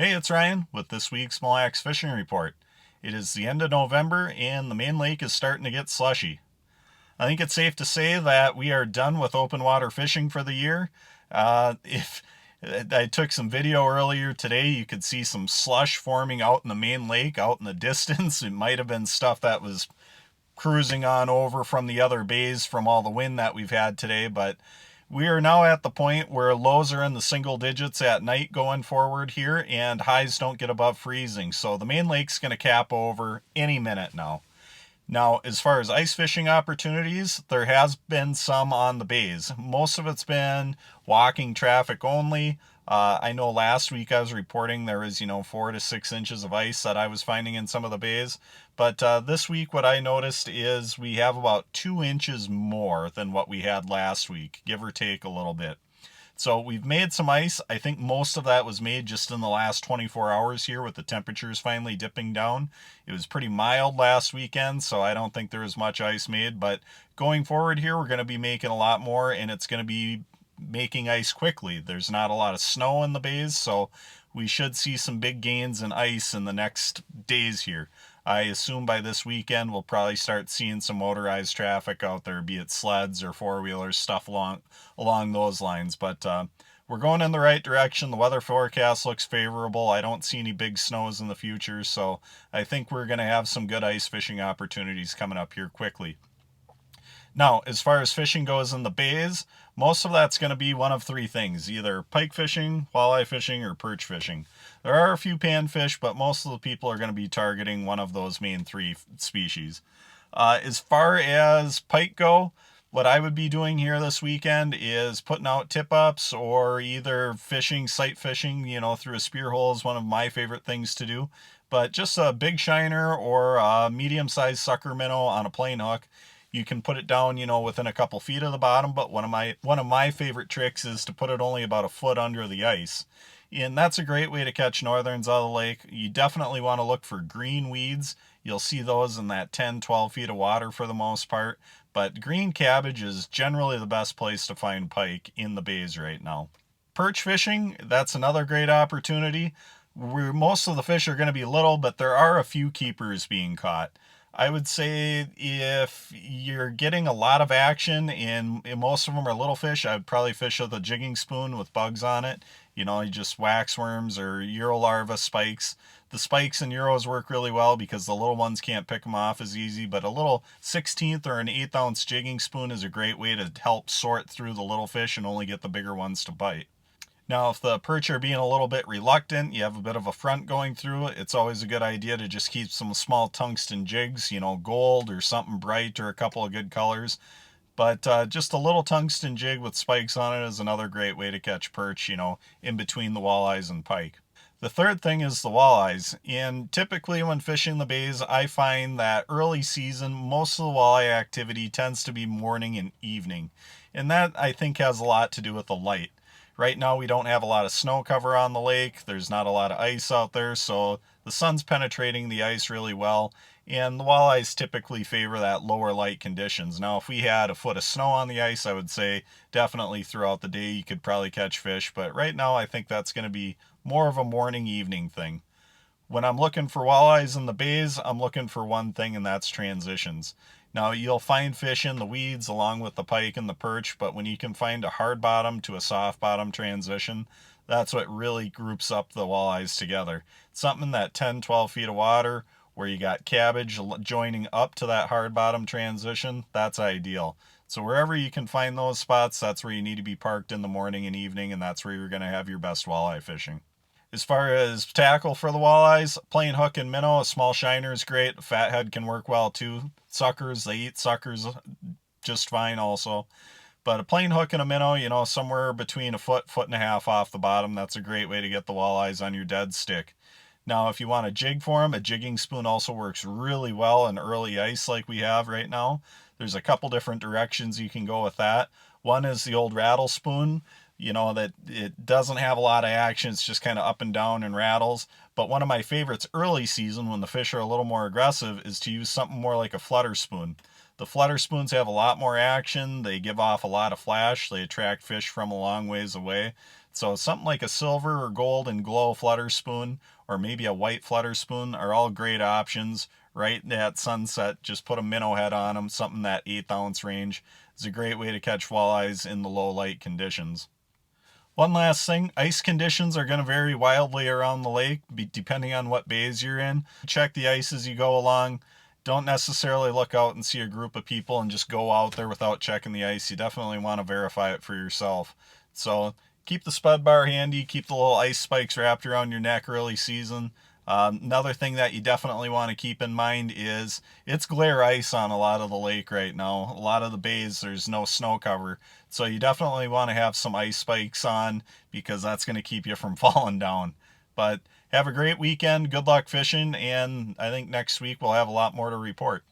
Hey, it's Ryan with this week's Mille Lacs Fishing Report. It is the end of November and the main lake is starting to get slushy. I think it's safe to say that we are done with open water fishing for the year. If I took some video earlier today, you could see some slush forming out in the main lake, out in the distance. It might have been stuff that was cruising on over from the other bays from all the wind that we've had today, but we are now at the point where lows are in the single digits at night going forward here, and highs don't get above freezing. So the main lake's going to cap over any minute now. Now, as far as ice fishing opportunities, there has been some on the bays. Most of it's been walking traffic only. I know last week I was reporting there was, 4 to 6 inches of ice that I was finding in some of the bays. But this week, what I noticed is we have about 2 inches more than what we had last week, give or take a little bit. So we've made some ice. I think most of that was made just in the last 24 hours here with the temperatures finally dipping down. It was pretty mild last weekend, so I don't think there was much ice made. But going forward here, we're going to be making a lot more, and it's going to be making ice quickly. There's not a lot of snow in the bays, so we should see some big gains in ice in the next days here. I assume by this weekend we'll probably start seeing some motorized traffic out there, be it sleds or four-wheelers, stuff along those lines. But we're going in the right direction. The weather forecast looks favorable. I don't see any big snows in the future, so I think we're going to have some good ice fishing opportunities coming up here quickly. Now, as far as fishing goes in the bays, most of that's going to be one of three things, either pike fishing, walleye fishing, or perch fishing. There are a few panfish, but most of the people are going to be targeting one of those main three species. As far as pike go, what I would be doing here this weekend is putting out tip-ups or either fishing, sight fishing, through a spear hole is one of my favorite things to do. But just a big shiner or a medium-sized sucker minnow on a plain hook. You can put it down, within a couple feet of the bottom, but one of my favorite tricks is to put it only about a foot under the ice. And that's a great way to catch northerns out of the lake. You definitely want to look for green weeds. You'll see those in that 10, 12 feet of water for the most part. But green cabbage is generally the best place to find pike in the bays right now. Perch fishing, that's another great opportunity. Most of the fish are going to be little, but there are a few keepers being caught. I would say if you're getting a lot of action and most of them are little fish, I'd probably fish with a jigging spoon with bugs on it. You just waxworms or Eurolarva spikes. The spikes and Euros work really well because the little ones can't pick them off as easy, but a little 16th or an 1/8 ounce jigging spoon is a great way to help sort through the little fish and only get the bigger ones to bite. Now, if the perch are being a little bit reluctant, you have a bit of a front going through it, it's always a good idea to just keep some small tungsten jigs, gold or something bright or a couple of good colors. But just a little tungsten jig with spikes on it is another great way to catch perch, in between the walleyes and pike. The third thing is the walleyes. And typically when fishing the bays, I find that early season, most of the walleye activity tends to be morning and evening. And that, I think, has a lot to do with the light. Right now we don't have a lot of snow cover on the lake. There's not a lot of ice out there, so the sun's penetrating the ice really well, and the walleyes typically favor that lower light conditions. Now, if we had a foot of snow on the ice, I would say definitely throughout the day you could probably catch fish, but right now I think that's going to be more of a morning evening thing. When I'm looking for walleyes in the bays, I'm looking for one thing, and that's transitions. Now, you'll find fish in the weeds along with the pike and the perch, but when you can find a hard bottom to a soft bottom transition, that's what really groups up the walleyes together. Something in that 10, 12 feet of water where you got cabbage joining up to that hard bottom transition, that's ideal. So wherever you can find those spots, that's where you need to be parked in the morning and evening, and that's where you're going to have your best walleye fishing. As far as tackle for the walleyes, plain hook and minnow, a small shiner is great. A fathead can work well too. Suckers, they eat suckers just fine also. But a plain hook and a minnow, somewhere between a foot, foot and a half off the bottom, that's a great way to get the walleyes on your dead stick. Now, if you want a jig for them, a jigging spoon also works really well in early ice like we have right now. There's a couple different directions you can go with that. One is the old rattle spoon, that it doesn't have a lot of action. It's just kind of up and down and rattles. But one of my favorites early season when the fish are a little more aggressive is to use something more like a flutter spoon. The flutter spoons have a lot more action. They give off a lot of flash. They attract fish from a long ways away. So something like a silver or gold and glow flutter spoon, or maybe a white flutter spoon, are all great options. Right at sunset, just put a minnow head on them, something that 1/8 ounce range. Is a great way to catch walleyes in the low light conditions. One last thing, ice conditions are going to vary wildly around the lake depending on what bays you're in. Check the ice as you go along. Don't necessarily look out and see a group of people and just go out there without checking the ice. You definitely want to verify it for yourself. So keep the spud bar handy, keep the little ice spikes wrapped around your neck early season. Another thing that you definitely want to keep in mind is it's glare ice on a lot of the lake right now. A lot of the bays, there's no snow cover. So you definitely want to have some ice spikes on because that's going to keep you from falling down. But have a great weekend. Good luck fishing. And I think next week we'll have a lot more to report.